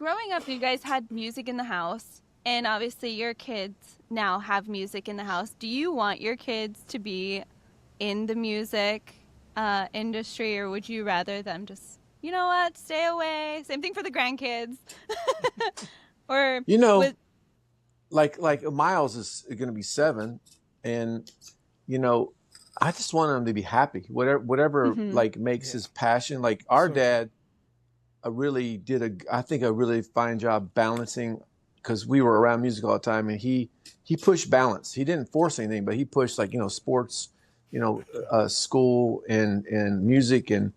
growing up, you guys had music in the house, and obviously your kids now have music in the house. Do you want your kids to be in the music industry, or would you rather them just, you know what, stay away? Same thing for the grandkids. Or You know, with like Miles is going to be 7, and you know, I just want him to be happy. Whatever mhm. like makes Yeah. his passion. Like our So true. dad really did I think a really fine job balancing, because we were around music all the time, and he pushed balance. He didn't force anything, but he pushed, like, sports, school and music, and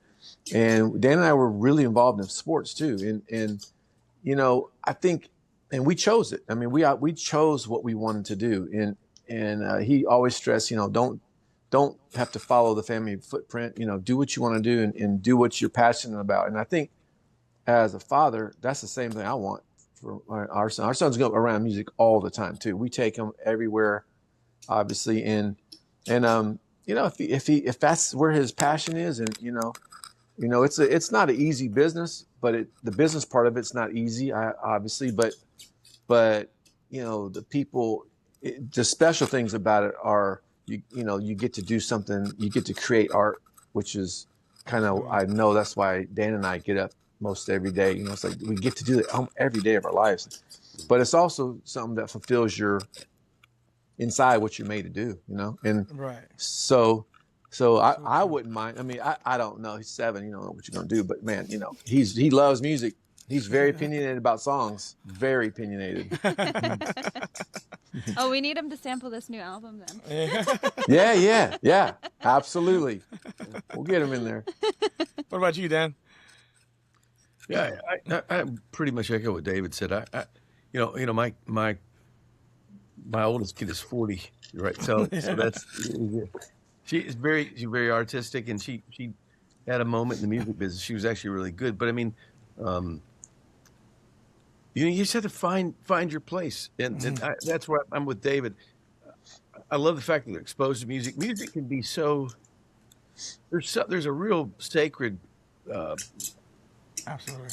Dan and I were really involved in sports too. And I think, and we chose it. I mean, we chose what we wanted to do, and he always stressed, don't have to follow the family footprint. Do what you want to do, and do what you're passionate about. And I think as a father, that's the same thing I want for our son. Our son's go around music all the time too. We take him everywhere, obviously, and if that's where his passion is, and it's not an easy business, but the business part of it's not easy, obviously, but the people, the special things about it are you get to do something, you get to create art, which is kind of, I know that's why Dan and I get up most every day. It's like we get to do it every day of our lives, but it's also something that fulfills your inside, what you're made to do, and Right. so So I true. wouldn't mind. I mean, I don't know. He's 7. You don't know what you're gonna do, but man, he loves music. He's very opinionated about songs. Very opinionated. Oh, we need him to sample this new album then. Yeah. Absolutely. We'll get him in there. What about you, Dan? Yeah, I pretty much echo what David said. My oldest kid is 40, right? So that's she's very artistic, and she had a moment in the music business. She was actually really good, but I mean, you just have to find your place, and that's where I'm with David. I love the fact that they're exposed to music. Music can be there's a real sacred Absolutely.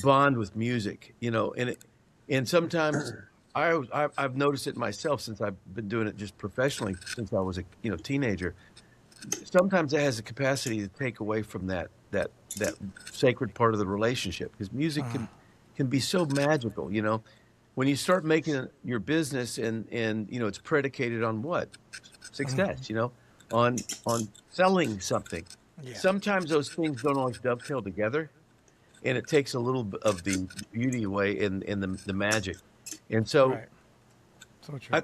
bond with music, and sometimes I've noticed it myself, since I've been doing it just professionally since I was a teenager. Sometimes it has the capacity to take away from that sacred part of the relationship, because music can be so magical. When you start making your business, and it's predicated on what? Success, on selling something. Yeah. Sometimes those things don't always dovetail together, and it takes a little bit of the beauty away in the magic. And so Right. So true.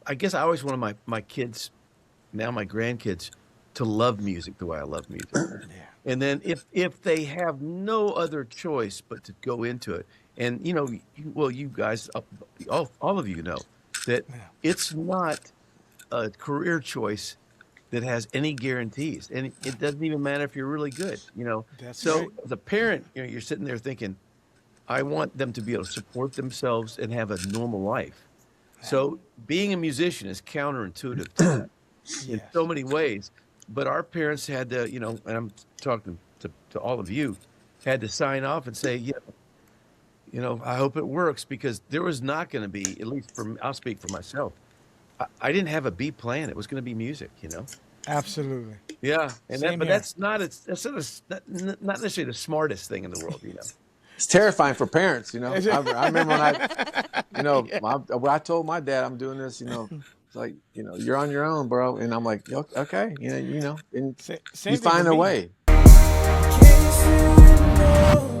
I guess I always wanted my kids, now my grandkids, to love music the way I love music. Yeah. And then if they have no other choice but to go into it, and you guys, all of you know that Yeah. it's not a career choice that has any guarantees, and it doesn't even matter if you're really good. That's So right. as a parent, you're sitting there thinking, I want them to be able to support themselves and have a normal life. So being a musician is counterintuitive to that in Yes. so many ways. But our parents had to, and I'm talking to all of you, had to sign off and say, I hope it works, because there was not going to be, at least I'll speak for myself. I didn't have a B plan. It was going to be music, Absolutely. Yeah, and Same but here. that's not not necessarily the smartest thing in the world, It's terrifying for parents. I remember when I told my dad I'm doing this. It's like, you're on your own, bro. And I'm like, okay, and Same you thing for find a me. way. Can't you know